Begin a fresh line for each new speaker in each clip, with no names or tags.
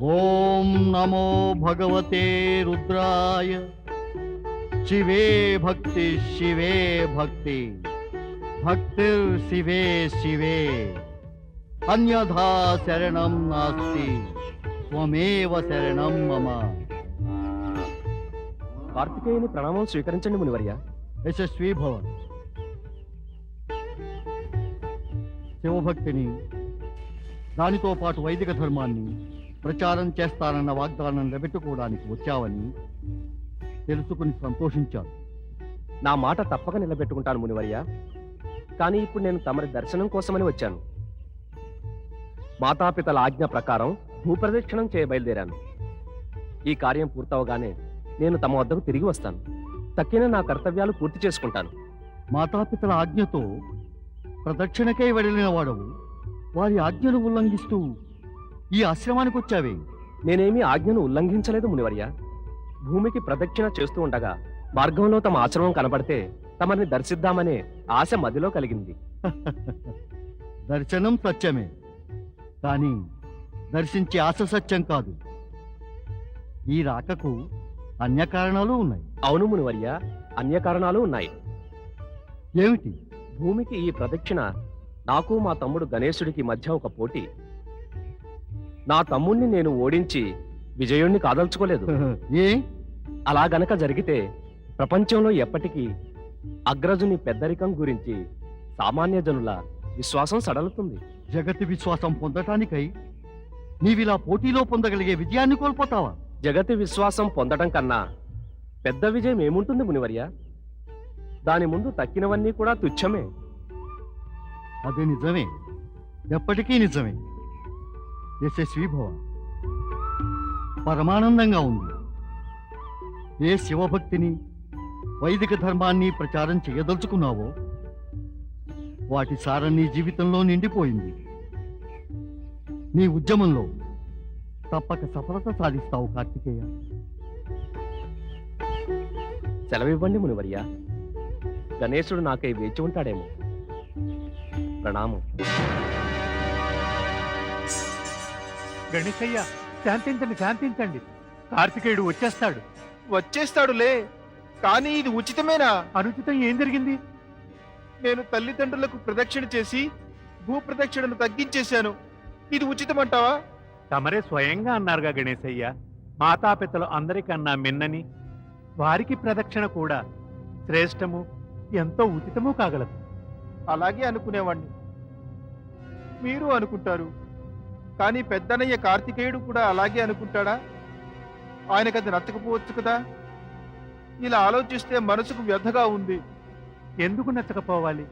ఓం నమో భగవతే రుద్రాయ. శివే భక్తి శివే భక్తి, భక్తిర్ శివే శివే, అన్యథా శరణం నాస్తి, త్వమేవ శరణం మమ.
కార్తికేయుని ప్రణామం స్వీకరించండి మునివర్య.
యశస్వీ భవ. శివభక్తిని, దానితో పాటు వైదిక ధర్మాన్ని ప్రచారం చేస్తానన్న వాగ్దానం నిలబెట్టుకోవడానికి వచ్చావని తెలుసుకుని సంతోషించాను.
నా మాట తప్పక నిలబెట్టుకుంటాను మునివర్య. కానీ ఇప్పుడు నేను తమరి దర్శనం కోసమని వచ్చాను. మాతాపితల ఆజ్ఞ ప్రకారం భూప్రదక్షిణం చేయబయలుదేరాను. ఈ కార్యం పూర్తవగానే నేను తమ వద్దకు తిరిగి వస్తాను. తక్కిన నా కర్తవ్యాలు పూర్తి చేసుకుంటాను.
మాతాపితల ఆజ్ఞతో ప్రదక్షిణకై వెళ్ళిన వాడవు, వారి ఆజ్ఞను ఉల్లంఘిస్తూ ఈ ఆశ్రమానికి వచ్చావే?
నేనేమీ ఆజ్ఞను ఉల్లంఘించలేదు మునివర్య. భూమికి ప్రదక్షిణ చేస్తూ ఉండగా మార్గంలో తమ ఆశ్రమం కనబడితే తమని దర్శిద్దామనే ఆశ మదిలో కలిగింది.
దర్శనం సత్యమే, కానీ దర్శించే ఆశ సత్యం కాదు. ఈ రాకకు అన్య కారణాలు ఉన్నాయి.
అవును మునివర్య, అన్య కారణాలు ఉన్నాయి.
ఏమిటి?
భూమికి ఈ ప్రదక్షిణ నాకు మా తమ్ముడు గణేశుడికి మధ్య ఒక పోటీ. నా తమ్ముణ్ణి నేను ఓడించి విజయుణ్ణి కాదల్చుకోలేదు.
ఏ?
అలా గనక జరిగితే ప్రపంచంలో ఎప్పటికీ అగ్రజుని పెద్దరికం గురించి సామాన్య జనుల విశ్వాసం సడలుతుంది.
జగతి విశ్వాసం పొందటానికై నీవిలా పోటీలో పొందగలిగే విజయాన్ని కోల్పోతావా?
జగతి విశ్వాసం పొందడం కన్నా పెద్ద విజయం ఏముంటుంది మునివర్య? దాని ముందు తక్కినవన్నీ కూడా తుచ్చమే.
అది నిజమే, ఎప్పటికీ నిజమే. యశస్వీ భవ. పరమానందంగా ఉంది. ఏ శివభక్తిని, వైదిక ధర్మాన్ని ప్రచారం చేయదలుచుకున్నావో వాటి సారం నీ జీవితంలో నిండిపోయింది. నీ ఉద్యమంలో తప్పక సఫలత సాధిస్తావు కార్తికేయ.
సెలవివ్వండి మునివర్య. గణేశుడు నాకై వేచి ఉంటాడేమో. ప్రణామం.
గణేశయ్య, శాంతించండి, శాంతించండి. కార్తికేయుడు వచ్చేస్తాడు.
వచ్చేస్తాడులే, కానీ ఇది ఉచితమేనా?
అనుచితం ఏం జరిగింది?
నేను తల్లిదండ్రులకు ప్రదక్షిణ చేసి భూప్రదక్షిణను తగ్గించేశాను. ఇది ఉచితమంటావా?
తమరే స్వయంగా అన్నారుగా గణేశయ్య, మాతాపితలు అందరికన్నా మిన్నని, వారికి ప్రదక్షిణ కూడా శ్రేష్టము, ఎంతో ఉచితము కాగలదు.
అలాగే అనుకునేవాణ్ణి. మీరు అనుకుంటారు, కానీ పెద్దనయ్య కార్తికేయుడు కూడా అలాగే అనుకుంటాడా? ఆయనకది నచ్చకపోవచ్చు కదా. ఇలా ఆలోచిస్తే మనసుకు వ్యధగా ఉంది.
ఎందుకు నచ్చకపోవాలి?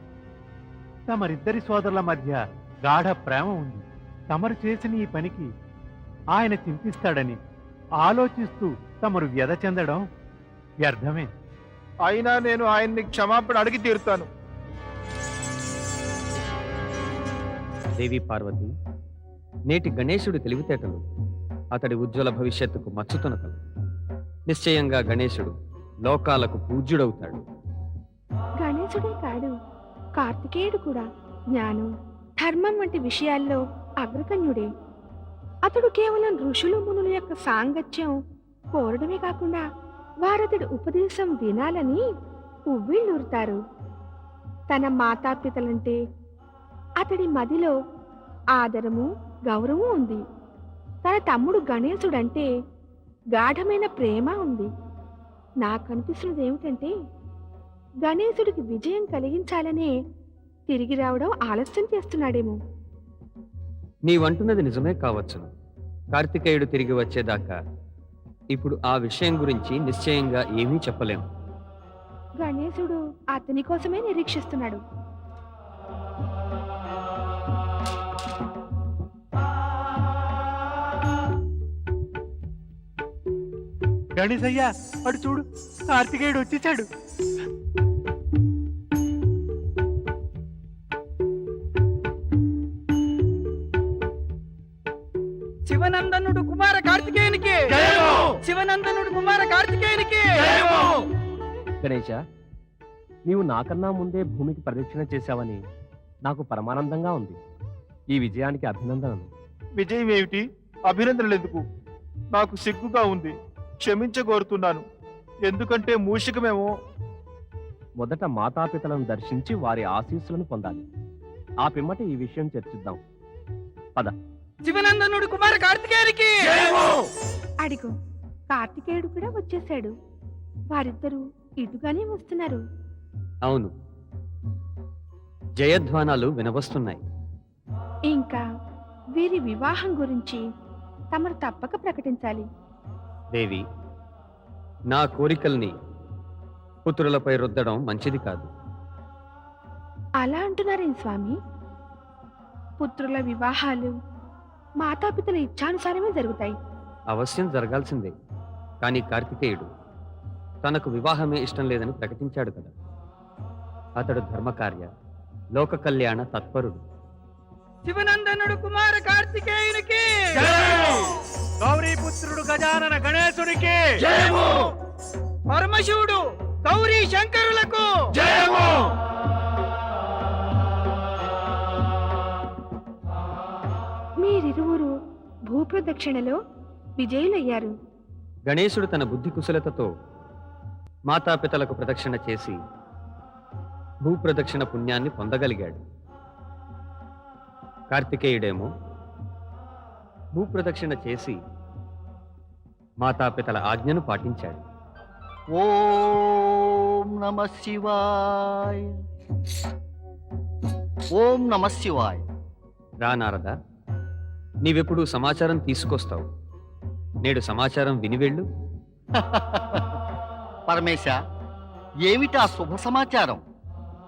తమరిద్దరి సోదరుల మధ్య గాఢ ప్రేమ ఉంది. తమరు చేసిన ఈ పనికి ఆయన చింతిస్తాడని ఆలోచిస్తూ తమరు వ్యధ చెందడం వ్యర్థమే.
అయినా నేను ఆయన్ని క్షమాపణ అడిగి తీరుతాను.
దేవి పార్వతి, నేటి గణేశుడి తెలివితేటలు అతడి ఉజ్వల భవిష్యత్తుకు మచ్చుతునకలు. నిశ్చయంగా గణేశుడు లోకాలకు పూజ్యుడవుతాడు.
గణేశుడే కాడు, కార్తికేయుడు కూడా జ్ఞానం, ధర్మం వంటి విషయాల్లో అగ్రగణ్యుడే. అతడు కేవలం ఋషులు మునుల యొక్క సాంగత్యం కోరడమే కాకుండా వారతడి ఉపదేశం వినాలని ఉవ్విళ్ళూరుతారు. తన మాతాపితలంటే అతడి మదిలో ఆదరము, గౌరవం ఉంది. తన తమ్ముడు గణేశుడంటే గాఢమైన ప్రేమ ఉంది. నాకు అనిపిస్తున్నది ఏమిటంటే, గణేశుడికి విజయం కలిగించాలనే తిరిగి రావడం ఆలస్యం చేస్తున్నాడేమో.
నీవంటున్నది నిజమే కావచ్చు. కార్తికేయుడు తిరిగి వచ్చేదాకా ఇప్పుడు ఆ విషయం గురించి నిశ్చయంగా ఏమీ చెప్పలేం.
గణేశుడు అతని కోసమే నిరీక్షిస్తున్నాడు.
గణేశయ్య, అడు చూడు, కార్తికేయుడు వచ్చేసాడు.
శివనందనుడు కుమార కార్తికేయునికి, శివనందనుడు కుమార కార్తికేయునికి.
గణేశ, నీవు నాకన్నా ముందే భూమికి ప్రదక్షిణ చేశావని నాకు పరమానందంగా ఉంది. ఈ విజయానికి అభినందనలు.
విజయం ఏమిటి? అభినందనలు ఎందుకు? నాకు సిగ్గుగా ఉంది. క్షమించగోరుతున్నాను. ఎందుకంటే మూషికమేమో.
మొదట మాతాపితలను దర్శించి వారి ఆశీస్సులను పొందాలి. ఆ పిమ్మట ఈ విషయం చర్చిద్దాం.
శివనందనుడు కుమార కార్తికేయునికి
అడిగో, కార్తికేయుడు కూడా వచ్చేశాడు. వారిద్దరూ ఇటుగానే వస్తున్నారు.
అవును, జయధ్వానాలు వినవస్తున్నాయి.
ఇంకా వీరి వివాహం గురించి తమరు తప్పక ప్రకటించాలి.
దేవి, నా కోరికల్ని పుత్రులపై రుద్దడం మంచిది కాదు.
అలా అంటున్నారేం స్వామి? పుత్రుల వివాహాలు మాతాపితల ఇచ్ఛానుసారమే జరుగుతాయి.
అవశ్యం జరగాల్సిందే. కానీ కార్తికేయుడు తనకు వివాహమే ఇష్టం లేదని ప్రకటించాడు కదా. అతడు ధర్మకార్య లోక కళ్యాణ తత్పరుడు.
శివనందనుడు కుమార కార్తికేయునికి
గౌరీపుత్రుడు గజానన గణేశునికి
పరమశివుడు గౌరీ శంకరులకు
మీరిరువురు భూప్రదక్షిణలో విజయులయ్యారు.
గణేశుడు తన బుద్ధి కుశలతతో మాతాపితలకు ప్రదక్షిణ చేసి భూప్రదక్షిణ పుణ్యాన్ని పొందగలిగాడు. కార్తికేయుడేమో భూప్రదక్షిణ చేసి మాతాపితల ఆజ్ఞను పాటించాడు.
ఓం నమ శివాయ. ఓం నమ శివాయ.
రా నారద, నీవెప్పుడు సమాచారం తీసుకొస్తావు. నేడు సమాచారం వినివెళ్ళు.
పరమేశ, ఏమిటా శుభ సమాచారం?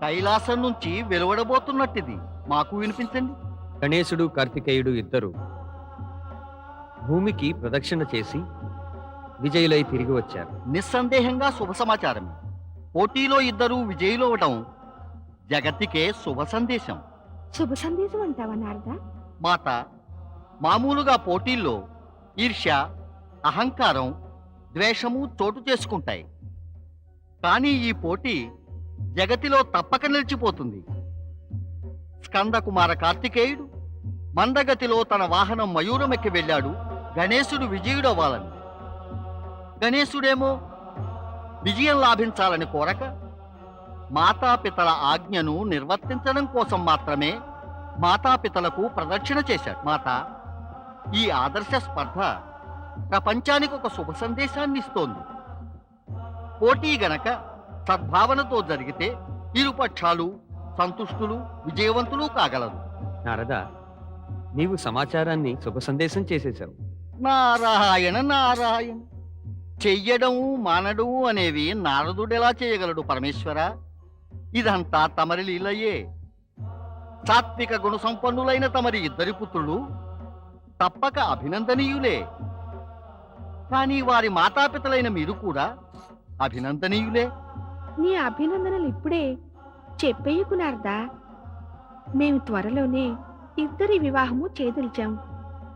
కైలాసం నుంచి వెలువడబోతున్నట్టిది. మాకు వినిపించండి.
గణేశుడు కార్తికేయుడు ఇద్దరు భూమికి ప్రదక్షిణ చేసి విజయులై తిరిగి వచ్చారు.
నిస్సందేహంగా శుభ సమాచారమే. పోటీలో ఇద్దరూ విజయులవడం జగత్తికే శుభ సందేశం.
శుభ సందేశం అంటావా నారదా?
మాత, మామూలుగా పోటీల్లో ఈర్ష్య, అహంకారం, ద్వేషము చోటు చేసుకుంటాయి. కానీ ఈ పోటీ జగతిలో తప్పక నిలిచిపోతుంది. స్కందకుమార కార్తికేయుడు మందగతిలో తన వాహనం మయూరమెక్కి వెళ్ళాడు గణేశుడు విజయుడవ్వాలని. గణేశుడేమో విజయం లాభించాలని కోరక మాతాపితల ఆజ్ఞను నిర్వర్తించడం కోసం మాత్రమే మాతాపితలకు ప్రదక్షిణ చేశాడు. మాత, ఈ ఆదర్శ స్పర్ధ ప్రపంచానికి ఒక శుభ సందేశాన్ని ఇస్తోంది. పోటీ గనక సద్భావనతో జరిగితే ఇరుపక్షాలు సంతుష్టులు, విజయవంతులు కాగలరు.
నారద, నీవు సమాచారాన్ని శుభ సందేశం చేసేశావు.
నారాయణ నారాయణ. చెయ్యడము మానడము అనేవి నారదుడెలా చేయగలడు పరమేశ్వర? ఇదంతా తమరి లీలయే. సాత్విక గుణ సంపన్నులైన తమరి ఇద్దరి పుత్రులు తప్పక అభినందనీయులే. కానీ వారి మాతాపితలైన మీరు కూడా అభినందనీయులే.
నీ అభినందనలు ఇప్పుడే చెప్పేయకు నారదా. మేము త్వరలోనే ఇద్దరి వివాహము చేదలిచాం.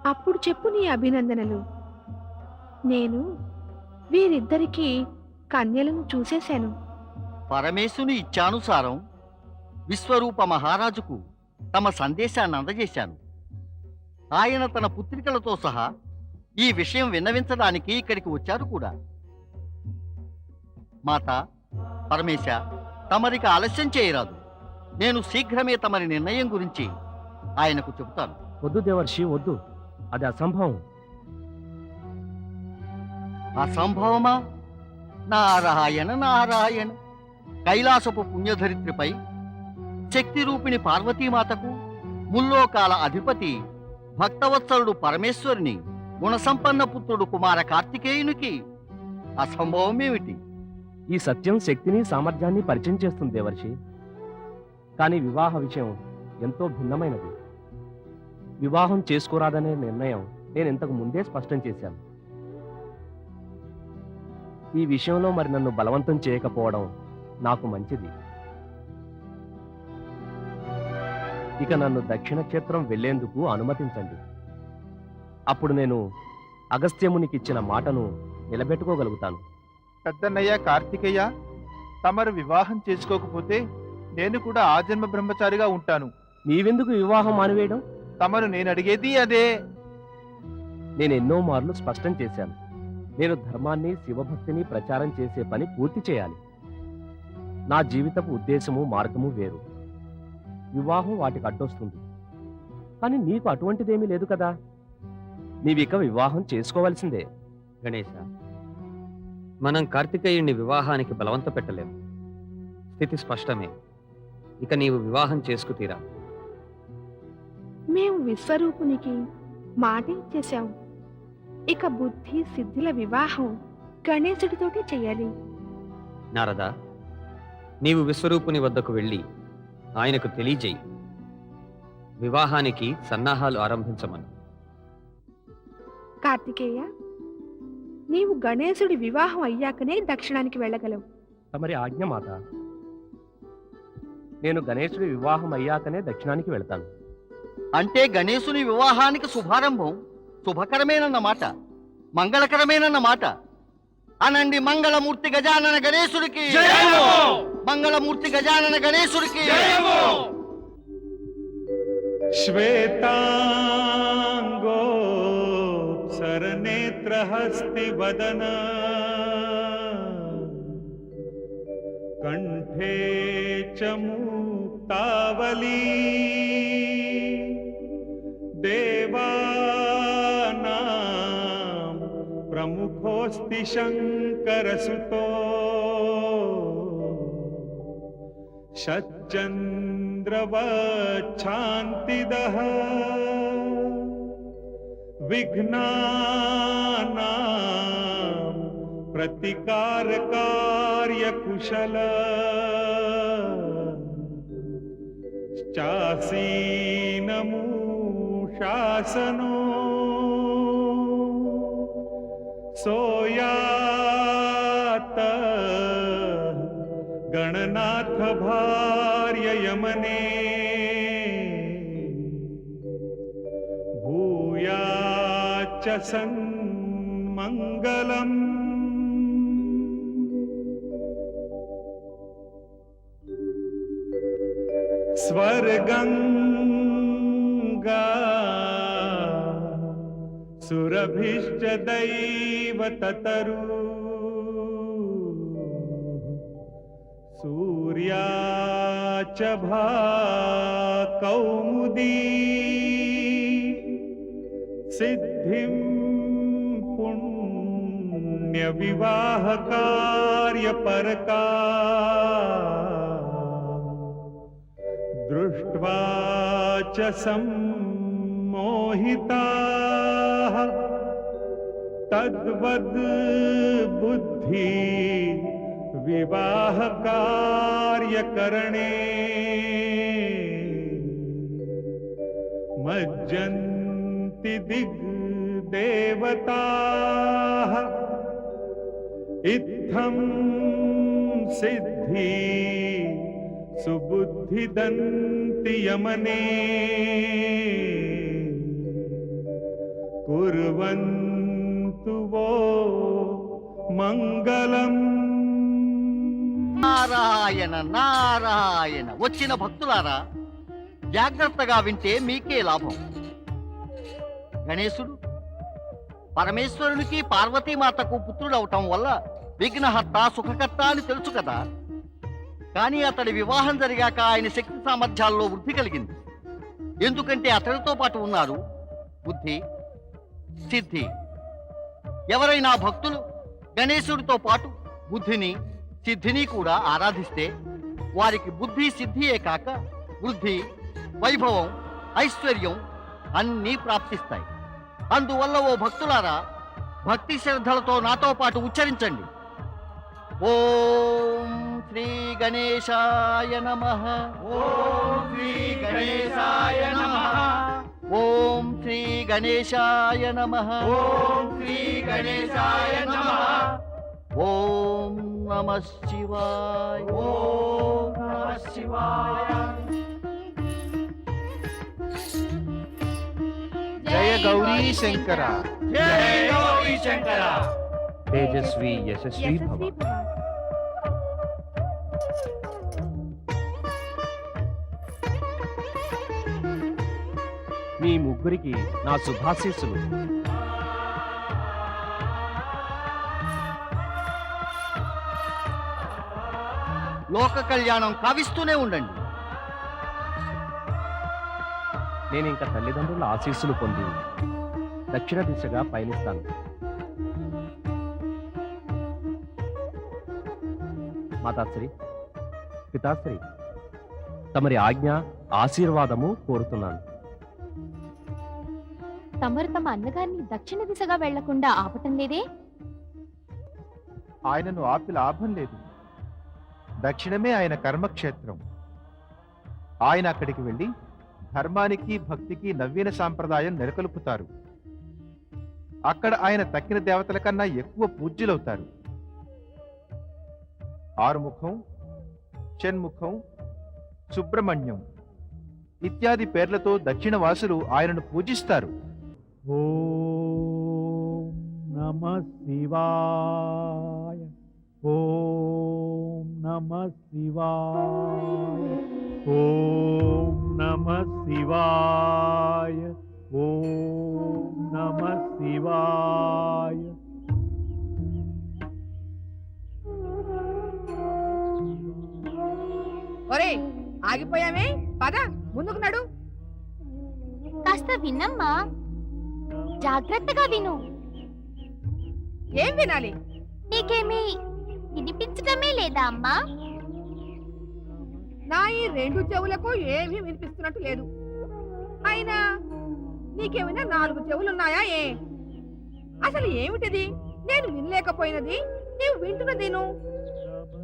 అప్పుడు చెప్పు నీ అభినందనలు. నేను వీరిద్దరికీ కన్యలను చూసేశాను.
పరమేశుని ఇచ్ఛానుసారం విశ్వరూప మహారాజుకు తమ సందేశాన్ని అందజేశాను. ఆయన తన పుత్రికలతో సహా ఈ విషయం విన్నవించడానికి ఇక్కడికి వచ్చారు కూడా. మాత, పరమేశ, తమరికి ఆలస్యం చేయరాదు. నేను శీఘ్రమే తమరి నిర్ణయం గురించి ఆయనకు చెబుతాను.
వద్దు దేవర్షి, వద్దు. అది అసంభవం.
అసంభవమా? నారాయణ నారాయణ. కైలాసపు పుణ్యధరిత్రిపై శక్తి రూపిణి పార్వతీమాతకు, ముల్లోకాల అధిపతి భక్తవత్సలుడు పరమేశ్వరుని గుణసంపన్న పుత్రుడు కుమార కార్తికేయునికి అసంభవమేమిటి?
ఈ సత్యం శక్తిని సామర్థ్యాన్ని పరిచయం చేస్తుంది దేవర్షి. కానీ వివాహ విషయం ఎంతో భిన్నమైనది. వివాహం చేసుకోరాదనే నిర్ణయం నేను ఇంతకు ముందే స్పష్టం చేశాను. ఈ విషయంలో మరి నన్ను బలవంతం చేయకపోవడం నాకు మంచిది. ఇక నన్ను దక్షిణ క్షేత్రం వెళ్లేందుకు అనుమతించండి. అప్పుడు నేను అగస్త్యమునికిచ్చిన మాటను నిలబెట్టుకోగలుగుతాను.
పెద్దన్నయ్య కార్తికేయ, తమరు వివాహం చేసుకోకపోతే నేను కూడా ఆజన్మ బ్రహ్మచారిగా ఉంటాను.
నీవెందుకు వివాహం మానివేయడం?
తమరు నేను అడిగేది అదే.
నేను ఎన్నో మార్లు స్పష్టం చేశాను. నేను ధర్మాన్ని, శివభక్తిని ప్రచారం చేసే పని పూర్తి చేయాలి. నా జీవితపు ఉద్దేశము, మార్గము వేరు. వివాహం వాటికి అడ్డొస్తుంది. కానీ నీకు అటువంటిదేమీ లేదు కదా. నీవిక వివాహం చేసుకోవలసిందే.
గణేశ, మనం కార్తికేయుణ్ణి వివాహానికి బలవంత పెట్టలేము. స్థితి స్పష్టమే. ఇక నీవు వివాహం చేసుకుతీరా.
మేము విశ్వరూపునికి మాట ఇచ్చేశాం. ఇక బుద్ధి సిద్ధిల వివాహం గణేశుడితోటే చెయ్యాలి.
నారదా, నీవు విశ్వరూపుని వద్దకు వెళ్ళి ఆయనకు తెలియజేయి. వివాహానికి సన్నాహాలు ఆరంభించమను.
కార్తికేయ, నీవు గణేశుడి వివాహం అయ్యాకనే దక్షిణానికి వెళ్ళగలవు.
తమరి ఆజ్ఞ మాత. నేను గణేశుడి వివాహం అయ్యాకనే దక్షిణానికి వెళ్తాను.
అంటే గణేశుని వివాహానికి శుభారంభం శుభకరమేనన్నమాట, మంగళకరమేనన్నమాట. అనండి, మంగళమూర్తి గజానన గణేశుడికి, మంగళమూర్తి గజానన గణేశుడికి.
శ్వేతాంగో సరనేత్రహస్తి వదన కంఠే చ ముక్తావళీ దేవానాం ప్రముఖోస్తి శంకరసుతో షచ్చంద్రవచ్ఛాంతిదః విఘ్నానాం ప్రతికారకార్యకుశల శాసనో సోయాత గణనాథ భార్య యమనే భూయాచ్చ సన్మంగళం. స్వర్గంగా సురభిశ్చ దైవ తతరు సూర్యాచ భా కౌముదీ సిద్ధిం పుణ్య వివాహ కార్యపరకా దృష్ట్వా చ సమ్మోహితాః తద్వద్ బుద్ధి వివాహ కార్యకరణే మజ్జంతి దిగ్దేవతాః ఇత్థం సిద్ధి సుబుద్ధిదంతి యమనే కుర్వంతు వో మంగళం.
నారాయణ నారాయణ. వచ్చిన భక్తులారా, జాగ్రత్తగా వింటే మీకే లాభం. గణేశుడు పరమేశ్వరునికి, పార్వతీమాతకు పుత్రుడవటం వల్ల విఘ్నహర్త, సుఖకర్త అని తెలుసు కదా. కానీ అతడి వివాహం జరిగాక ఆయన శక్తి సామర్థ్యాల్లో వృద్ధి కలిగింది. ఎందుకంటే అతడితో పాటు ఉన్నారు బుద్ధి, సిద్ధి. ఎవరైనా భక్తులు గణేశుడితో పాటు బుద్ధిని, సిద్ధిని కూడా ఆరాధిస్తే వారికి బుద్ధి, సిద్ధియే కాక వృద్ధి, వైభవం, ఐశ్వర్యం అన్నీ ప్రాప్తిస్తాయి. అందువల్ల ఓ భక్తులారా, భక్తి శ్రద్ధలతో నాతో పాటు ఉచ్చరించండి. ఓం శ్రీ గణేశాయ నమః. ఓం శ్రీ గణేశాయ నమః. ఓం శ్రీ గణేశాయ నమః. ఓం శ్రీ గణేశాయ నమః. ఓం నమః శివాయ. ఓం నమః శివాయ.
జయ గౌరీ శంకర.
జై గౌరీ శంకర.
తేజస్వి యశస్వి భవ.
యశస్వి భవ.
మీ ముగ్గురికి నా శుభాశీస్సులు.
లోక కళ్యాణం కావిస్తూనే ఉండండి.
నేను ఇంకా తల్లిదండ్రుల ఆశీస్సులు పొంది దక్షిణ దిశగా పయనిస్తాను. మాతాశ్రీ, పితాశ్రీ, తమరి ఆజ్ఞ ఆశీర్వాదము కోరుతున్నాను.
తమరు తమ అన్నగారిని దక్షిణ దిశగా వెళ్లకుండా ఆపటం లేదే?
ఆయనను ఆపి లాభం లేదు. దక్షిణమే ఆయన కర్మక్షేత్రం. ఆయన అక్కడికి వెళ్ళి ధర్మానికి భక్తికి నవీన సాంప్రదాయం నెలకొల్పుతారు. అక్కడ ఆయన తక్కిన దేవతల కన్నా ఎక్కువ పూజ్యులవుతారు. ఆరుముఖం, షణ్ముఖం, సుబ్రహ్మణ్యం ఇత్యాది పేర్లతో దక్షిణ వాసులు ఆయనను పూజిస్తారు.
ఓం నమః శివాయ. ఓం నమః శివాయ. ఓం నమః శివాయ. ఓం నమః శివాయ.
ఒరే ఆగిపోయామే, పద ముందుకు నడు.
కాస్త విన్నమ్మా, జాగ్రత్తగా విను.
ఏం వినాలి?
నీకేమీ వినిపించటమే లేదా అమ్మా?
నా ఈ రెండు చెవులకు ఏమీ వినిపిస్తున్నట్టు లేదు. అయినా నీకేమైనా 4 చెవులున్నాయా? అసలు ఏమిటిది? నేను వినలేకపోయినది నీవు వింటున్నదిను.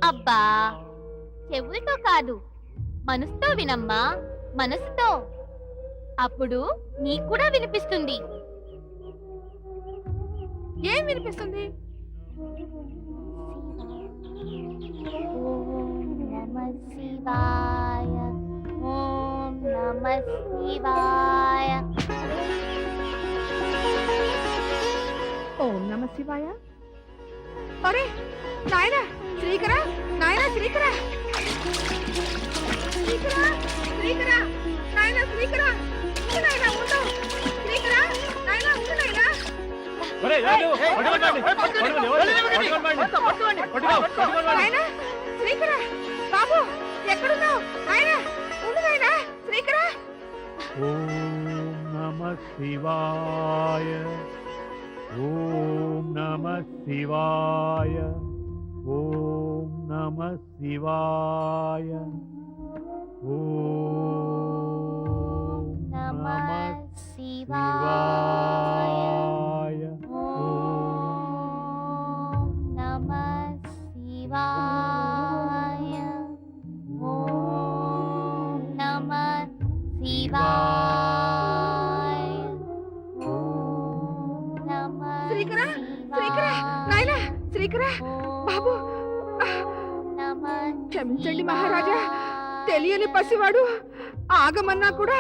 అబ్బా, చెవులతో కాదు, మనసుతో వినమ్మా, మనసుతో. అప్పుడు నీకు కూడా వినిపిస్తుంది.
ఏం వినిపిస్తుంది?
ఓం నమః శివాయ. ఓం నమః శివాయ.
ఓం నమ శివాయ. ఒరే నాయనా శ్రీకర, నాయనా శ్రీకర, శ్రీకర, శ్రీకర, నాయనా శ్రీకర, ఉండు నాయనా, ఉండు శ్రీకర, నాయనా ఉండు నాయనా. నాయనా శ్రీకర, బాబు ఎక్కడున్నావు? నాయనా ఉండు నాయనా శ్రీకర.
ఓం నమః శివాయ. ఓం నమః శివాయ. ఓం నమః శివాయ. ఓం
నమః
నమః
శివాయ.
శివాయ.
ఓం నమః శివాయ. ఓం నమః శివాయ. ఓం నమః
శ్రీకర, శ్రీకర, నాయనా శ్రీకర, బాబు క్షమించండి మహారాజా, తెలియని పసివాడు ఆగమన్నా కూడా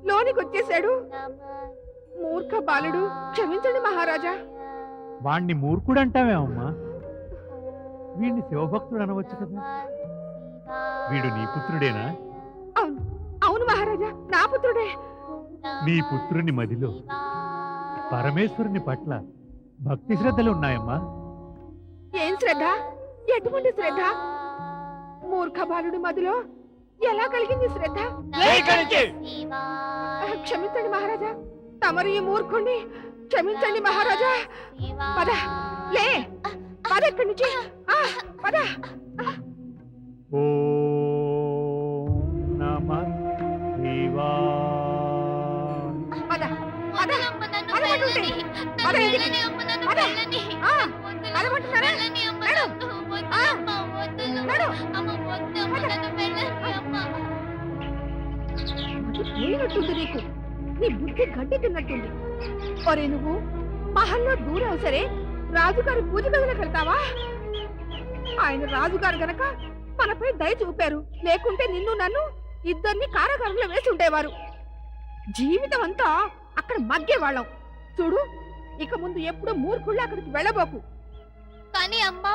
లోనికి వచ్చేశాడు. మూర్ఖ బాలుడు, క్షమించండి మహారాజా.
వాణ్ణి మూర్ఖుడు అంటావే అమ్మా? వీడిని శివభక్తుడు అనవచ్చు కదా. వీడు నీ పుత్రుడేనా?
అవును అవును మహారాజా, నా పుత్రుడే.
నీ పుత్రుని మదిలో పరమేశ్వరుని పట్ల భక్తి శ్రద్ధలు ఉన్నాయమ్మా.
ఏం శ్రద్ధ? ఎటువంటి శ్రద్ధ? మూర్ఖ బాలుడు మదిలో ఎలా కలిగింది శ్రద్ధ? క్షమించండి మహారాజా, తమరు ఈ మూర్ఖుణ్ణి క్షమించండి మహారాజా. పద, లే, పద ఇక్కడి నుంచి, పద.
ఓం నమః శివాయ.
పద, పద, పదమంటుంటే. పద ఇంటికి. పద. పదమంటున్నారా? నడు. నడు. అది పోయినట్టుంది నీకు. నీ బుద్ధి గడ్డి తిన్నట్టుంది. ఒరే నువ్వు మహల్లో దూరం సరే రాజుగారి పూజ గదిలోకి వెళ్తావా? ఆయన రాజుగారు గనక మనపై దయ చూపారు, లేకుంటే నిన్ను నన్ను ఇద్దరిని కారాగారంలో వేసి ఉండేవారు. జీవితం అంతా అక్కడ మగ్గేవాళ్ళం. చూడు, ఇక ముందు ఎప్పుడు మూర్ఖుళ్ళు అక్కడికి వెళ్ళబోకు.
కానీ అమ్మా,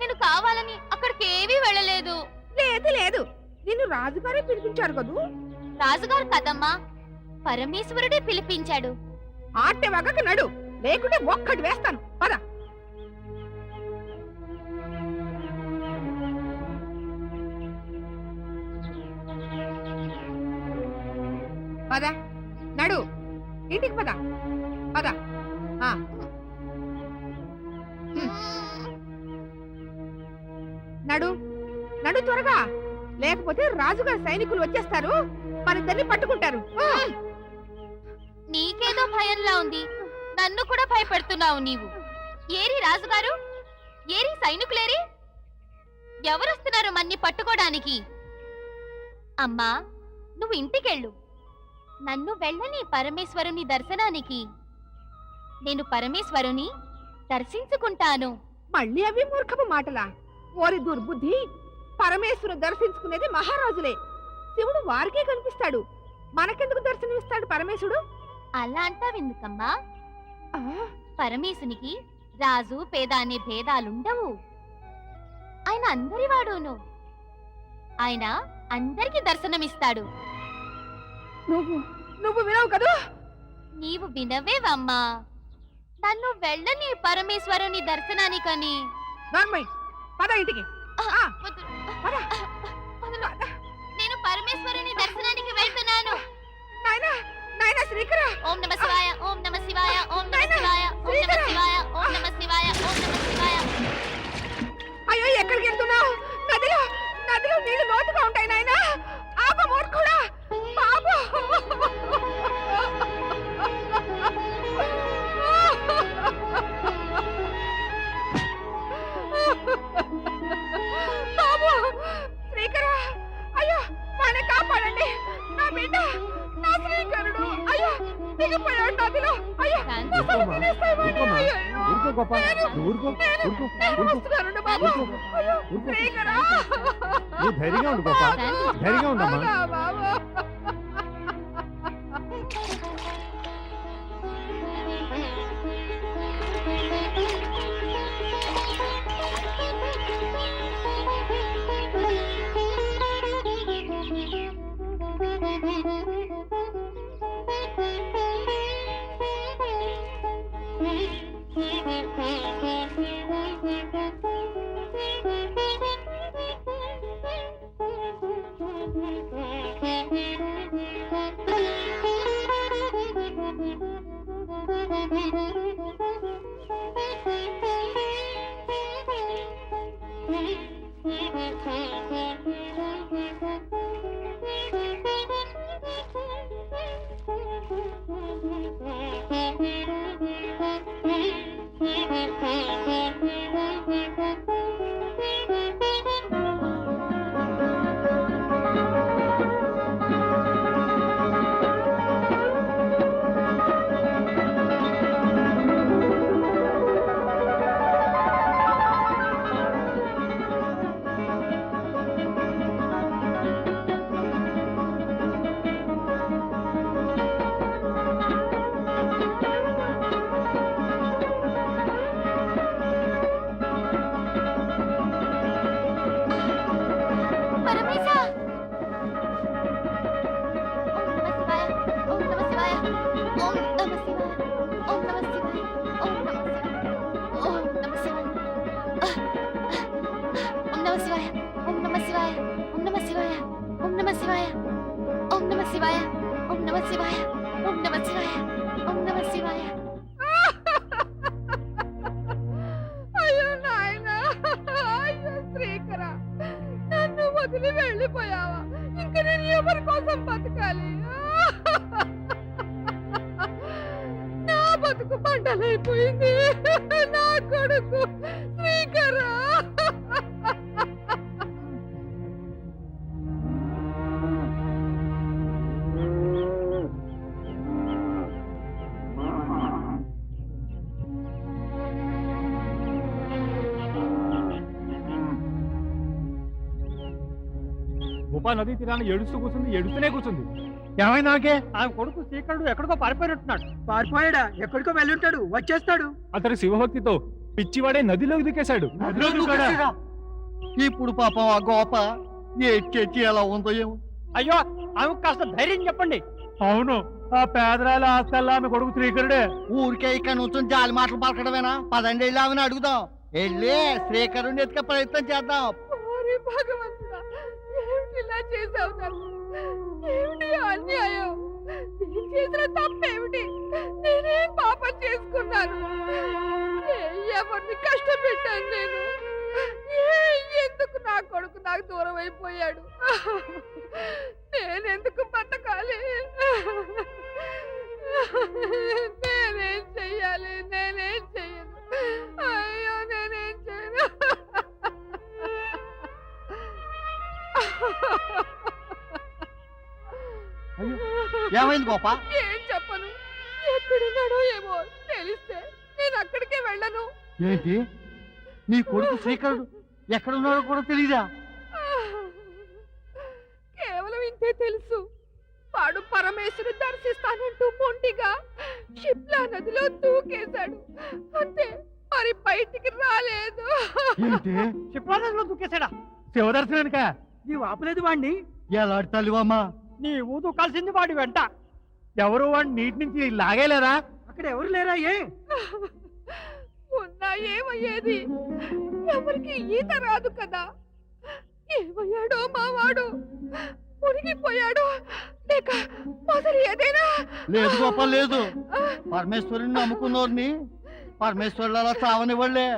నేను కావాలని అక్కడికి ఏవీ వెళ్ళలేదు.
లేదు లేదు, నిన్ను రాజుగారే పిలిపించారు కదూ.
రాజుగారు కదమ్మా, పరమేశ్వరుడే పిలిపించాడు.
ఆటె వగకు నడు, లేకుంటే ఒక్కటి వేస్తాను. పద. పద నడు ఇంటికి పద పద ఆ. నడు నడు త్వరగా, లేకపోతే రాజుగారి సైనికులు వచ్చేస్తారు, మనిద్దరిని పట్టుకుంటారు.
నీకేదో భయంలా ఉంది, నన్ను కూడా భయపెడుతున్నావు నీవు. ఏరి రాజుగారు, ఏరి సైనికులేరి, ఎవరొస్తున్నారు మన్ని పట్టుకోడానికి? అమ్మా, నువ్వు ఇంటికెళ్ళు, నన్ను వెళ్ళని పరమేశ్వరుని దర్శనానికి. నేను పరమేశ్వరుని దర్శించుకుంటాను.
మళ్ళీ అవి మూర్ఖపు మాటలా? ఓరి దుర్బుద్ధి, పరమేశ్వరు దర్శించుకునేది మహారాజులే. శివుడు వారికే కనిపిస్తాడు, మనకెందుకు దర్శనమిస్తాడు పరమేశుడు?
అలా అంటావెందుకమ్మా?
ఆ,
పరమేశునికి రాజు పేద అనే భేదాలుండవు. ఆయన అందరివాడును, ఆయన అందరికి దర్శనమిస్తాడు.
నువ్వు నువ్వు వినవు కదూ?
నీవు వినవేవమ్మా, నన్ను వెళ్ళని పరమేశ్వరుని దర్శనానికని.
నార్మల్ పద ఇంటికి. ఆ,
వద్దు.
పద.
వదలు. నేను పరమేశ్వరుని దర్శనానికి వెళ్తున్నాను.
నాయనా నాయనా శ్రీకర,
ఓం నమ శివాయ, ఓం నమ శివాయ, ఓం నమ శివాయ, ఓం నమ శివాయ, ఓం నమ శివాయ, ఓం నమ శివాయ.
అయ్యో ఎక్కడికి వెళ్తున్నావు? నదిలో నదిలో నీళ్లు లోతుగా ఉంటాయి నాయనా. ఆగు మూర్ఖుడా, బాబు. బాబు శ్రీకర, అయ్యో వాడిని కాపాడండి. నా బిడ్డ, నా శ్రీకరుడు, అయ్యో దిగిపోయాడు నదిలో. అయ్యో
శాంతి.
అసలు తినేస్తాయి వాడిని.
ఊరుకోమ్మా,
అయ్యయ్యో.
ఊరుకో గోపా,
నేను-
నువ్వు ఊరుకో,
నేను-
ఊరుకో,
నేను
ఊరుకో.
వస్తున్నానండి బాబు.
ఊరుకో.
అయ్యో
ఊరుకో.
శ్రీకర.
నువ్వు ధైర్యంగా ఉండు గోపా,
శాంతి.
ధైర్యంగా ఉండమ్మా.
అవునా బాబు?
పరమేశ! ఓం నమ శివాయ, ఓం నమ శివాయ, ఓం నమ శివాయ, ఓం నమ శివాయ, ఓం నమ శివాయ, ఓం నమ శివాయ, ఓం నమ శివాయ, ఓం నమ శివాయ, ఓం నమ శివాయ, ఓం నమ శివాయ, ఓం నమ శివాయ, ఓం నమ శివాయ, ఓం నమ శివాయ.
అయ్యో నాయనా, అయ్యో శ్రీకర, నన్ను వదిలి వెళ్ళిపోయావా? ఇంక నేను ఎవరి కోసం బతకాలి? నా బతుకు పంటలైపోయింది. నా కొడుకు శ్రీకర.
గోపా నదీ తీరాన్ని ఏడుస్తూ కూర్చుంది, ఏడుస్తూనే కూర్చుంది. ఏమైంది నాకే? ఆమె కొడుకు శ్రీకరుడు ఎక్కడికో పారిపోయినట్టున్నాడు.
పారిపోయాడా? ఎక్కడికో వెళ్ళుంటాడు, వచ్చేస్తాడు.
అతడు శివభక్తితో పిచ్చివాడే నదిలోకి దికేశాడు.
ఇప్పుడు పాపం ఆ గోప ఏడ్చేచి ఎలా ఉందో ఏమో.
అయ్యో, ఆమె కాస్త ధైర్యం చెప్పండి.
అవును, ఆ పేదరాల ఆస్తల్లా ఆమె కొడుకు శ్రీకరుడే.
ఊరికే ఇక్కడ నుంచి జాలి మాటలు పలకడమేనా? పదండి వెళ్ళి ఆమెను అడుగుదాం. వెళ్ళి శ్రీకరుణ్ణి ఎత్తుక ప్రయత్నం చేద్దాం.
ఓరి భగవంతుడా, ఏమిటి ఇలా చేసావు నన్ను? ఏమిటి అన్యాయం? నేను చేసిన తప్పేమిటి? నేనేం పాపం చేసుకున్నాను? ఎవరిని కష్టపెట్టాను నేను? ఎందుకు నా కొడుకు నాకు దూరం అయిపోయాడు? నేనెందుకు బతకాలి? నేనేం చెయ్యాలి? నేనేం చెయ్యను. అయ్యో నేనేం చేయను.
ఏమైంది గోపా?
ఏం చెప్పను. ఎక్కడున్నాడో ఏమో తెలిస్తే నేను అక్కడికే వెళ్ళను.
ఏంటి, నీ కొడుకు శ్రీకరుడు ఎక్కడున్నాడో కూడా తెలీదా?
కేవలం ఇంతే తెలుసు. వాడు పరమేశ్వరుడు దర్శిస్తానంటూ మొండిగా షిప్లా నదిలో దూకేశాడు. అంతే, మరి బయటికి రాలేదు.
ఏంటి,
శిప్రానంలో దూకేశాడా?
శివదర్శనానిక?
నీవు ఆపలేదు వాణ్ణి.
ఎలాంటి తల్లివమ్మా?
నీవు దూకాల్సింది వాడి వెంట. ఎవరు వాడిని నీటి నుంచి లాగేలేరా?
అక్కడ ఎవరు లేరా? ఏ
ఉన్నా ఏమయ్యేది? ఎవరికి ఈత రాదు కదా. ఏమయ్యాడో మావాడు? మునిగిపోయాడు లేక మొదలు ఏదైనా?
లేదు గోపా, లేదు. పరమేశ్వరుని నమ్ముకున్నోర్ని పరమేశ్వరుడు అలా చావనివ్వలే.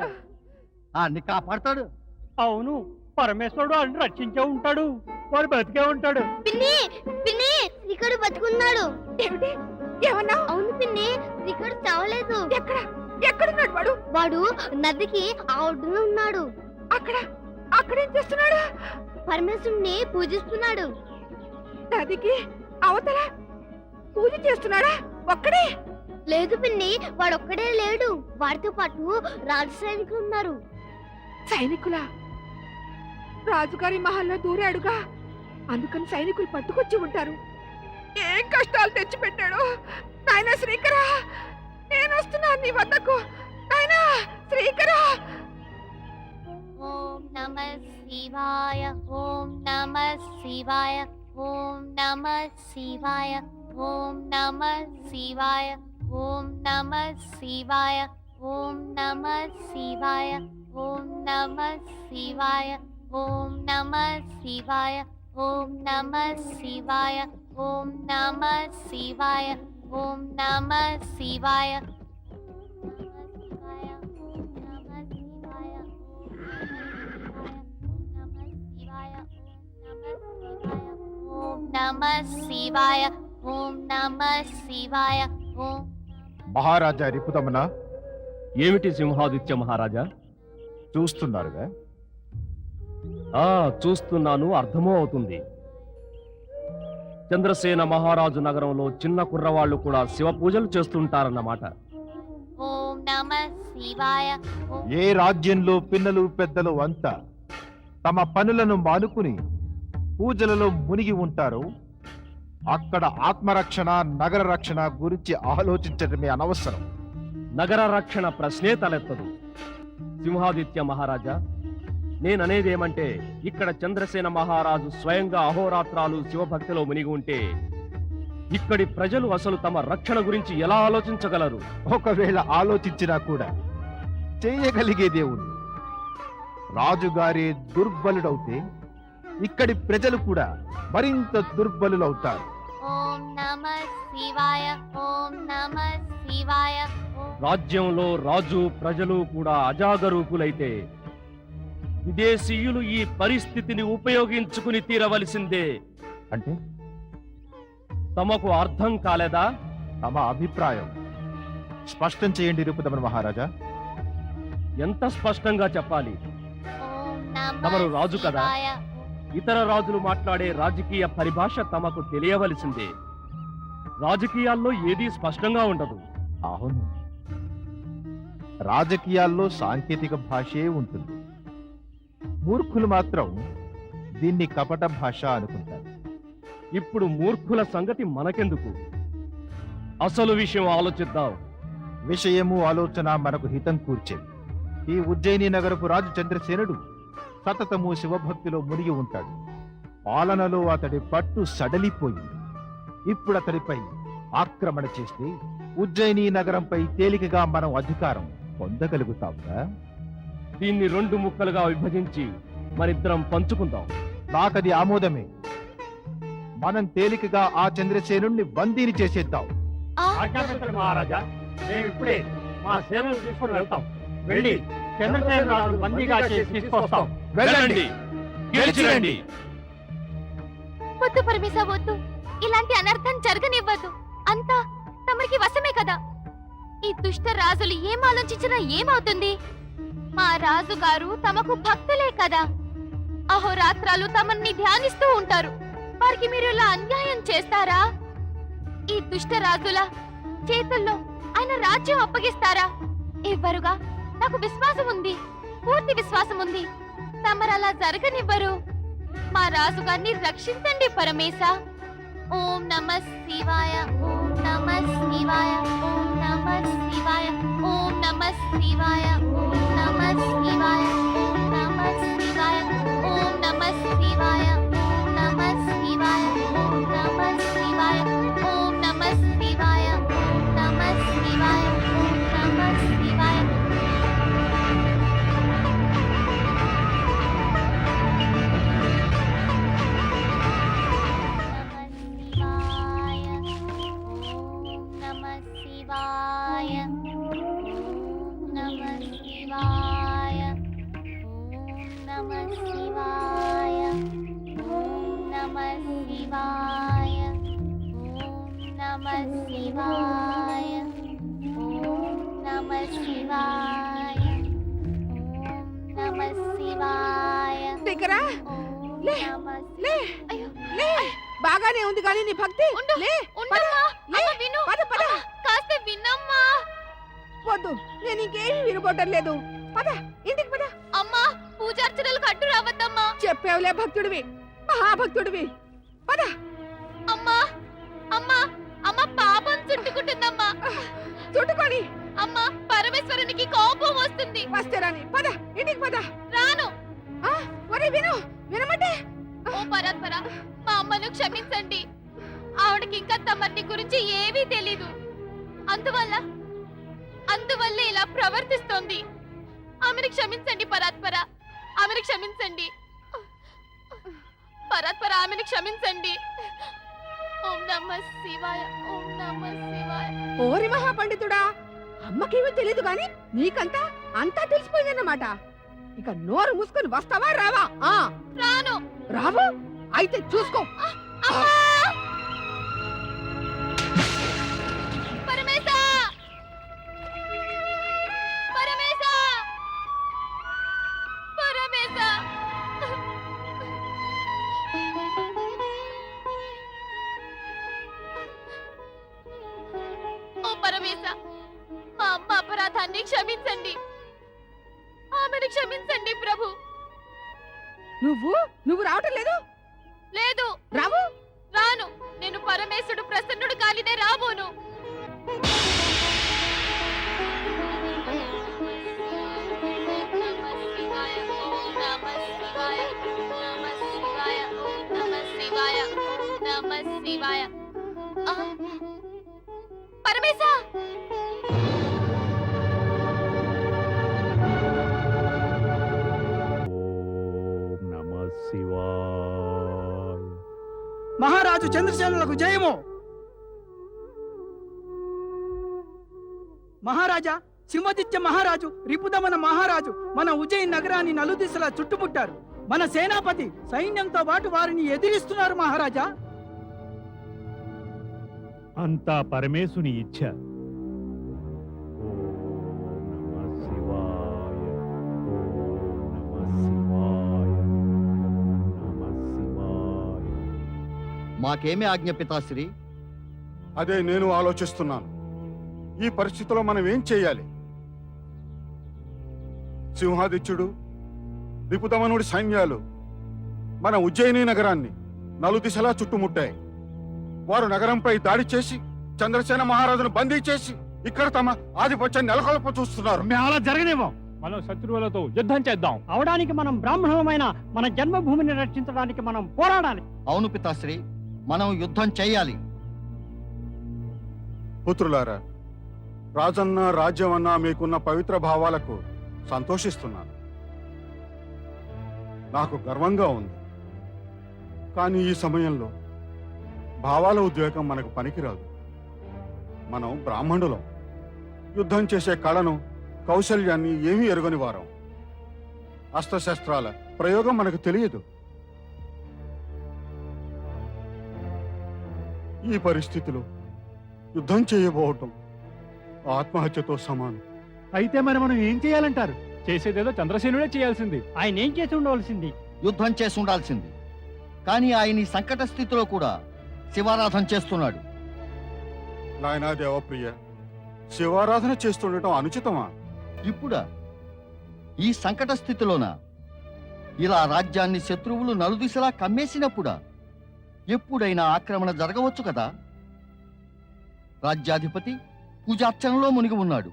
అన్ని కాపాడతాడు.
అవును, పరమేశ్వరుడు అని రక్షించే ఉంటాడు. వాడు బతికే ఉంటాడు.
పిన్ని పిన్ని శ్రీకరుడు బతుకున్నాడు.
ఏమిటి? ఏమన్నా?
అవును పిన్ని, శ్రీకరుడు చావలేదు.
ఎక్కడ? ఎక్కడున్నాడు వాడు?
వాడు నదికి ఆ ఒడ్డున ఉన్నాడు.
అక్కడ అక్కడేం చేస్తున్నాడు?
పరమేశ్వరుణ్ణి పూజిస్తున్నాడు.
నదికి అవతల పూజ చేస్తున్నాడా? ఒక్కడే?
లేదు పిన్ని, వాడొక్కడే లేడు. వాడితో పాటు రాజు సైనికులు ఉన్నారు.
సైనికులా? రాజుగారి మహల్లో దూరాడుగా, అందుకని సైనికులు పట్టుకొచ్చి ఉంటారు. ఏం కష్టాలు తెచ్చిపెట్టాడు. నాయనా శ్రీకరా, నేను వస్తున్నాను నీ వద్దకు. నాయనా శ్రీకరా.
ఓం నమః శివాయ, ఓం నమః శివాయ, ఓం నమః శివాయ, ఓం నమః శివాయ, ఓం నమః శివాయ, ఓం నమః శివాయ, ఓం నమః శివాయ, ఓం నమః శివాయ, ఓం నమః శివాయ, ఓం నమః శివాయ, ఓం నమః శివాయ. ఓం నమః శివాయ, ఓం నమః శివాయ, ఓం.
మహారాజా రిపుదమన,
ఏమిటి సింహాదిత్య మహారాజా?
చూస్తున్నారుగా?
చూస్తున్నాను, అర్థమూ అవుతుంది. చంద్రసేన మహారాజు నగరంలో చిన్న కుర్రవాళ్ళు కూడా శివ పూజలు చేస్తుంటారన్నమాట.
ఓం నమః శివాయ.
ఏ రాజ్యంలో పిన్నలు పెద్దలు అంతా తమ పనులను మానుకుని పూజలలో మునిగి ఉంటారో అక్కడ ఆత్మరక్షణ, నగర రక్షణ గురించి ఆలోచించడమే అనవసరం.
నగర రక్షణ ప్రశ్నే తలెత్తదు. సింహాదిత్య మహారాజా, నేననేదేమంటే, ఇక్కడ చంద్రసేన మహారాజు స్వయంగా అహోరాత్రాలు శివభక్తిలో మునిగి ఉంటే ఇక్కడి ప్రజలు అసలు తమ రక్షణ గురించి ఎలా ఆలోచించగలరు?
ఒకవేళ ఆలోచించినా కూడా చేయగలిగేదే ఉంది. రాజుగారే దుర్బలుడవుతే ఇక్కడి ప్రజలు కూడా మరింత దుర్బలులవుతారు.
ఓం నమః శివాయ, ఓం నమః శివాయ.
రాజ్యంలో రాజు ప్రజలు కూడా అజాగరూకులైతే విదేశీయులు ఈ పరిస్థితిని ఉపయోగించుకుని తీరవలసిందే.
అంటే
తమకు అర్థం కాలేదా?
తమ అభిప్రాయం స్పష్టం చేయండి రిపుదమన మహారాజా.
ఎంత స్పష్టంగా చెప్పాలి?
ఓం నమః
తమరు రాజు కదా.
శివాయ.
ఇతర రాజులు మాట్లాడే రాజకీయ పరిభాష తమకు తెలియవలసిందే. రాజకీయాల్లో ఏదీ స్పష్టంగా ఉండదు.
అవును, రాజకీయాల్లో సాంకేతిక భాషే ఉంటుంది. మూర్ఖులు మాత్రం దీన్ని కపట భాష అనుకుంటారు.
ఇప్పుడు మూర్ఖుల సంగతి మనకెందుకు? అసలు విషయం ఆలోచిద్దాం.
విషయము ఆలోచన మనకు హితం కూర్చేది. ఈ ఉజ్జయిని నగరపు రాజు చంద్రసేనుడు సతతము శివభక్తిలో మునిగి ఉంటాడు. పాలనలో అతడి పట్టు సడలిపోయింది. ఇప్పుడు అతడిపై ఆక్రమణ చేస్తే ఉజ్జయిని నగరంపై తేలికగా మనం అధికారం పొందగలుగుతాంగా?
దీన్ని 2 ముక్కలుగా విభజించి మనిద్దరం పంచుకుందాం.
నాకది ఆమోదమే. మనం తేలికగా ఆ చంద్రసేనుణ్ణి బందీని చేసేద్దాం.
ఆ,
ఆజ్ఞాపించండి మహారాజా. మేము ఇప్పుడే మా సేనలు తీసుకుని వెళ్తాం. వెళ్ళి చంద్రసేన రాజు బందీగా చేసి తీసుకొస్తాం.
వెళ్ళండి, గెలిచి రండి.
వద్దు పరమేశ, వద్దు. ఇలాంటి అనర్థం జరగనివ్వద్దు. అంతా తమరికి వశమే కదా. ఈ దుష్ట రాజులు ఏం ఆలోచించినా ఏమవుతుంది? మా రాజుగారు తమకు భక్తులే కదా. అహోరాత్రాలు తమని ధ్యానిస్తూ ఉంటారు. వారికి మీరు ఇలా అన్యాయం చేస్తారా? ఈ దుష్ట రాజుల చేతుల్లో ఆయన రాజ్యం అప్పగిస్తారా? ఇవ్వరుగా. నాకు విశ్వాసం ఉంది, పూర్తి విశ్వాసం ఉంది. తమరలా జరగనివ్వరు. మా రాజుగారిని రక్షించండి పరమేశ. ఓం నమః శివాయ, ఓం నమః శివాయ, ఓం నమః శివాయ, ఓం నమః శివాయ, ఓం నమః శివాయ, ఓం నమః శివాయ, ఓం నమః శివాయ, ఓం నమః శివాయ, ఓం నమః శివాయ, ఓం నమః శివాయ, ఓం నమః శివాయ, ఓం నమః శివాయ. నమః శివాయ, ఓం నమః శివాయ, ఓం నమః శివాయ, ఓం నమః శివాయ, ఓం నమః శివాయ, ఓం నమః శివాయ, ఓం నమః శివాయ,
దగ్గరా
ఓం
లే,
నమః
లే,
అయ్యో,
లే. బాగానే ఉంది కానీ నీ భక్తి.
ఉండు,
లే,
ఉండమ్మా.
లే,
అమ్మ, విను.
పద, పద.
అమ్మ, కాస్త వినమ్మా.
వద్దు, నేను ఇంకేమీ వినబోటం లేదు. పద, ఇంటికి పద.
అమ్మా, పూజార్చనలకు అడ్డు రావద్దమ్మా.
చెప్పేవులే, భక్తుడివి, మహాభక్తుడివి. పద.
అమ్మా, అమ్మా, అమ్మ పాపం చుట్టుకుంటుందమ్మా.
చుట్టుకొని
అమ్మా, పరమేశ్వరునికి కోపం వస్తుంది.
వస్తే రాని. పద, ఇంటికి పద.
రాను.
ఒరే విను, వినమంటే.
ఓ పరాత్పర, మా అమ్మను క్షమించండి. ఆవిడకి ఇంకా తమని గురించి ఏమీ తెలీదు. అందువల్ల ఇలా ప్రవర్తిస్తోంది. ఆమెను క్షమించండి పరాత్పర, ఆమెను క్షమించండి. పరాత్పర, ఆమెను క్షమించండి. ఓం నమః శివాయ, ఓం నమః శివాయ.
ఓరి మహాపండితుడా, అమ్మకేమీ తెలియదు గాని నీకంతా అంతా తెలిసిపోయిందన్నమాట. ఇక నోరు మూసుకొని వస్తావా రావా?
రాను.
రావు అయితే చూసుకో.
అమ్మా! పరమేశ! పరమేశ! పరమేశ! ఓ పరమేశ, మా అమ్మ అపరాధాన్ని క్షమించండి. ఆమెను క్షమించండి ప్రభు.
నువ్వు రావటం లేదు?
లేదు,
రావు.
రాను. నేను పరమేశుడు ప్రసన్నుడు కాలినే రాబోను. పరమేశ!
మహారాజు చంద్రసేనులకు జయము. మహారాజా, సింహదిత్య మహారాజు, రిపుదమన మహారాజు మన ఉజ్జయిన్ నగరాన్ని నలుదిశలా చుట్టుముట్టారు. మన సేనాపతి సైన్యంతో పాటు వారిని ఎదిరిస్తున్నారు మహారాజా.
అంతా పరమేశుని ఇచ్ఛ.
మాకేమి ఆజ్ఞ పితాశ్రీ?
అదే నేను ఆలోచిస్తున్నాను. ఈ పరిస్థితిలో మనం ఏం చేయాలి? సింహాదిత్యుడు, రిపుదమనుడి సైన్యాలు మన ఉజ్జయిని నగరాన్ని నలుదిశలా చుట్టుముట్టాయి. వారు నగరంపై దాడి చేసి చంద్రసేన మహారాజును బందీ చేసి ఇక్కడ తమ ఆధిపత్యాన్ని నెలకొల్ప చూస్తున్నారు.
మేము అలా జరగనేమో. మనం శత్రువులతో యుద్ధం చేద్దాం. అవడానికి మనం బ్రాహ్మణమైన మన జన్మభూమిని రక్షించడానికి మనం పోరాడాలి.
అవును పితాశ్రీ, మనం యుద్ధం చేయాలి.
పుత్రులారా, రాజన్న రాజ్యమన్నా మీకున్న పవిత్ర భావాలకు సంతోషిస్తున్నాను. నాకు గర్వంగా ఉంది. కానీ ఈ సమయంలో భావాల ఉద్వేగం మనకు పనికిరాదు. మనం బ్రాహ్మణులం. యుద్ధం చేసే కళను, కౌశల్యాన్ని ఏమీ ఎరుగని వారం. అస్త్రశస్త్రాల ప్రయోగం మనకు తెలియదు. ఈ పరిస్థితిలో యుద్ధం చేయబోవటం ఆత్మహత్యతో సమానం.
అయితే మరి మనం ఏం చేయాలంటారు? చేసేదేదో చంద్రసేనుడే చేయాల్సింది. ఆయన ఏం చేసి ఉండవలసింది?
యుద్ధం చేసి ఉండాల్సింది. కానీ ఆయన ఈ సంకట స్థితిలో కూడా శివారాధన చేస్తున్నాడు.
నాయనా దేవప్రియ, శివారాధన చేస్తుండటం అనుచితమా?
ఇప్పుడా? ఈ సంకట స్థితిలోన ఇలా రాజ్యాన్ని శత్రువులు నలుదిశలా కమ్మేసినప్పుడా? ఎప్పుడైనా ఆక్రమణ జరగవచ్చు కదా. రాజ్యాధిపతి పూజార్చనలో మునిగి ఉన్నాడు.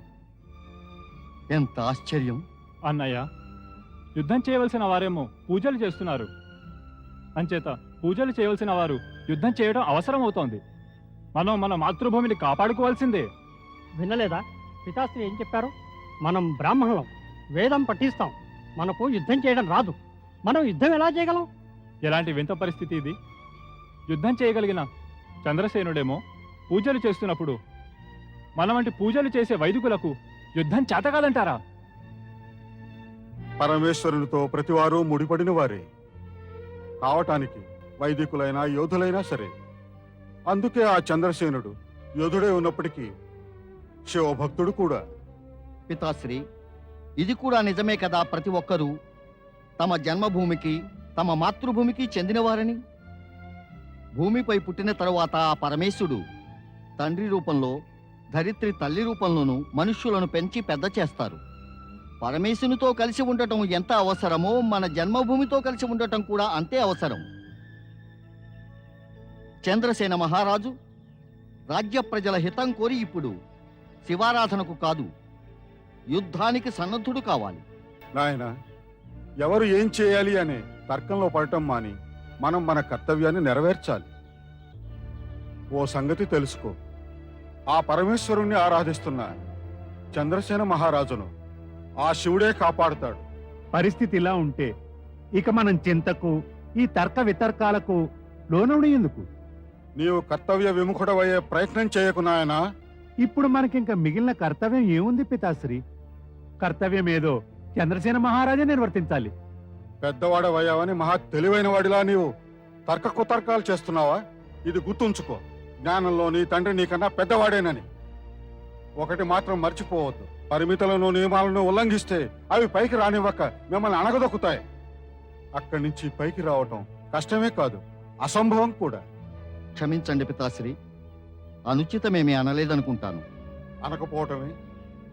ఎంత ఆశ్చర్యం!
అన్నయ్య, యుద్ధం చేయవలసిన వారేమో పూజలు చేస్తున్నారు. అంచేత పూజలు చేయవలసిన వారు యుద్ధం చేయడం అవసరం అవుతోంది. మనం మన మాతృభూమిని కాపాడుకోవాల్సిందే.
వినలేదా పితాశ్రీ ఏం చెప్పారు? మనం బ్రాహ్మణులం, వేదం పఠిస్తాం. మనకు యుద్ధం చేయడం రాదు. మనం యుద్ధం ఎలా చేయగలం?
ఎలాంటి వింత పరిస్థితి ఇది! యుద్ధం చేయగలిగిన చంద్రసేనుడేమో పూజలు చేస్తున్నప్పుడు మన వంటి పూజలు చేసే వైదికులకు యుద్ధం చేతకాదంటారా?
పరమేశ్వరునితో ప్రతివారు ముడిపడిన వారే కావటానికి వైదికులైనా యోధులైనా సరే. అందుకే ఆ చంద్రసేనుడు యోధుడే ఉన్నప్పటికీ శివభక్తుడు కూడా.
పితాశ్రీ, ఇది కూడా నిజమే కదా. ప్రతి ఒక్కరూ తమ జన్మభూమికి, తమ మాతృభూమికి చెందినవారని. భూమిపై పుట్టిన తరువాత ఆ పరమేశుడు తండ్రి రూపంలో, ధరిత్రి తల్లి రూపంలోనూ మనుష్యులను పెంచి పెద్ద చేస్తారు. పరమేశునితో కలిసి ఉండటం ఎంత అవసరమో మన జన్మభూమితో కలిసి ఉండటం కూడా అంతే అవసరం. చంద్రసేన మహారాజు రాజ్య ప్రజల హితం కోరి ఇప్పుడు శివారాధనకు కాదు, యుద్ధానికి సన్నద్ధుడు కావాలి.
నాయన, ఎవరు ఏం చేయాలి అనే తర్కంలో పడటం మాని మనం మన కర్తవ్యాన్ని నెరవేర్చాలి. ఓ సంగతి తెలుసుకో, ఆ పరమేశ్వరుణ్ణి ఆరాధిస్తున్న చంద్రసేన మహారాజును ఆ శివుడే కాపాడుతాడు.
పరిస్థితి ఇలా ఉంటే ఇక మనం చింతకు, ఈ తర్క వితర్కాలకు లోనవుడు ఎందుకు?
నీవు కర్తవ్య విముఖుడవయ్యే ప్రయత్నం చేయకు నాయనా.
ఇప్పుడు మనకింక మిగిలిన కర్తవ్యం ఏముంది పితాశ్రీ? కర్తవ్యం ఏదో చంద్రసేన మహారాజే నిర్వర్తించాలి.
పెద్దవాడవయ్యావని మహా తెలివైన వాడిలా నీవు తర్క కుతర్కాలు చేస్తున్నావా? ఇది గుర్తుంచుకో, జ్ఞానంలో నీ తండ్రి నీకన్నా పెద్దవాడేనని. ఒకటి మాత్రం మర్చిపోవద్దు, పరిమితులను నియమాలను ఉల్లంఘిస్తే అవి పైకి రానివ్వక మిమ్మల్ని అణగదొక్కుతాయి. అక్కడి నుంచి పైకి రావటం కష్టమే కాదు, అసంభవం కూడా.
క్షమించండి పితాశ్రీ, అనుచితమేమీ అనలేదనుకుంటాను.
అనకపోవటమే.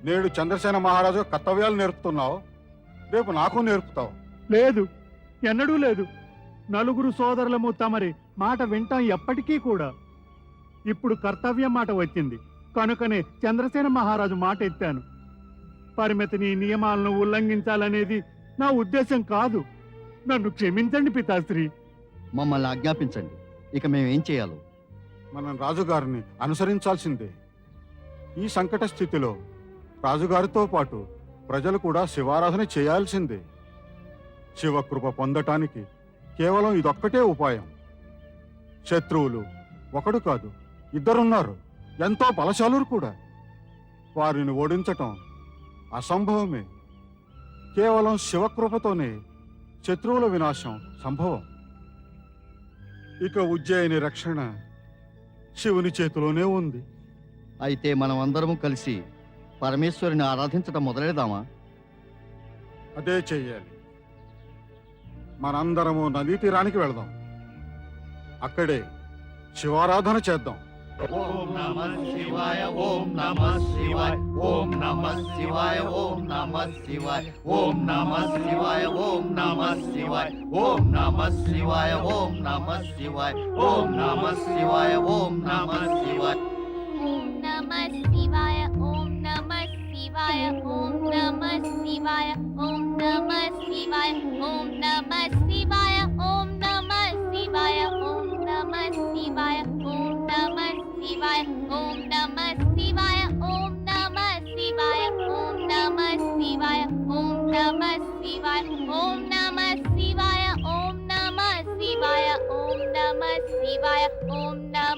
నేడు చంద్రసేన మహారాజు కర్తవ్యాలు నేర్పుతున్నావు, రేపు నాకు నేర్పుతావు.
లేదు, ఎన్నడూ లేదు. నలుగురు సోదరులము తమరి మాట వింటాం ఎప్పటికీ కూడా. ఇప్పుడు కర్తవ్యం మాట వచ్చింది కనుకనే చంద్రసేన మహారాజు మాట ఎత్తాను. పరిమితిని, నియమాలను ఉల్లంఘించాలనేది నా ఉద్దేశం కాదు. నన్ను క్షమించండి పితాశ్రీ.
మమ్మల్ని ఆజ్ఞాపించండి, ఇక మేమేం చేయాలో.
మనం రాజుగారిని అనుసరించాల్సిందే. ఈ సంకట స్థితిలో రాజుగారితో పాటు ప్రజలు కూడా శివారాధన చేయాల్సిందే. శివకృప పొందటానికి కేవలం ఇదొక్కటే ఉపాయం. శత్రువులు ఒకడు కాదు, ఇద్దరున్నారు, ఎంతో బలశాలురు కూడా. వారిని ఓడించటం అసంభవమే. కేవలం శివకృపతోనే శత్రువుల వినాశం సంభవం. ఇక ఉజ్జయిని రక్షణ శివుని చేతిలోనే ఉంది.
అయితే మనం అందరము కలిసి పరమేశ్వరుని ఆరాధించటం మొదలెడదామా?
అదే చెయ్యాలి. మనందరము నదీ తీరానికి వెళదాం, అక్కడే శివారాధన చేద్దాం.
ఓం నమః శివాయ, ఓం నమః శివాయ, ఓం నమః శివాయ, ఓం నమః శివాయ, ఓం నమః శివాయ, ఓం నమః శివాయ, ఓం నమః శివాయ, ఓం నమః శివాయ, ఓం నమః శివాయ, ఓం నమః శివాయ.
ఓం నమః శివాయ, ఓం నమః శివాయ, ఓం నమః శివాయ, ఓం నమః శివాయ, ఓం నమః శివాయ, ఓం నమః శివాయ, ఓం నమః శివాయ, ఓం నమః శివాయ, ఓం నమః శివాయ, ఓం నమః శివాయ, ఓం నమః శివాయ, ఓం నమః శివాయ, ఓం నమః శివాయ, ఓం నమః శివాయ, ఓం నమః శివాయ, ఓం నమః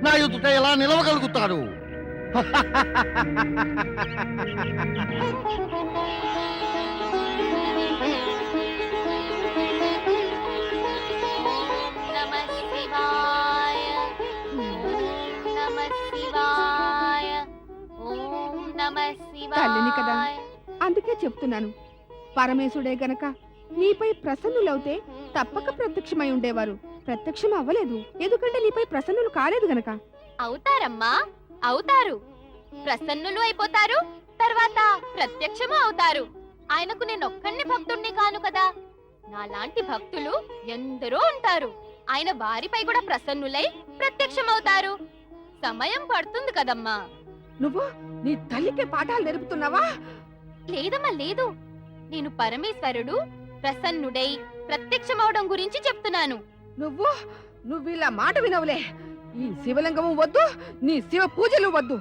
నా ఎదుట ఎలా నిలవగలుగుతారు?
నమః శివాయ ఓం నమః శివాయ ఓం నమః
తల్లిని కదా.
శివాయ.
అందుకే చెప్తున్నాను, పరమేశుడే గనక నీపై ప్రసన్నులవుతే తప్పక ప్రత్యక్షమై ఉండేవారు. ప్రత్యక్షం అవ్వలేదు, ఎందుకంటే నీపై ప్రసన్నులు కాలేదు గనక.
అవుతారమ్మా, అవుతారు. ప్రసన్నులు అయిపోతారు, తర్వాత ప్రత్యక్షము అవుతారు. ఆయనకు నేనొక్కడిని భక్తుణ్ణి కాను కదా, నాలాంటి భక్తులు ఎందరో ఉంటారు. ఆయన వారిపై కూడా ప్రసన్నులై ప్రత్యక్షమవుతారు. సమయం పడుతుంది కదమ్మా.
నువ్వు నీ తల్లికి పాఠాలు నేర్పుతున్నావా?
లేదమ్మా, లేదు. నేను పరమేశ్వరుడు ప్రసన్నుడై ప్రత్యక్షమవడం గురించి చెప్తున్నాను.
నువ్వు ఇలా మాట వినవులే. ఈ శివలింగము వద్దు, నీ శివ పూజలు వద్దు.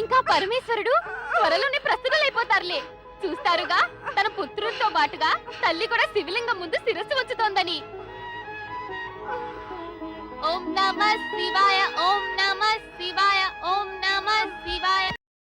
ఇంకా పరమేశ్వరుడు త్వరలోనే ప్రసన్నులైపోతారులే. చూస్తారుగా, తన పుత్రుడితో పాటుగా తల్లి కూడా శివలింగం ముందు శిరస్సు ఉంచుతోందని. ఓం నమః శివాయ ఓం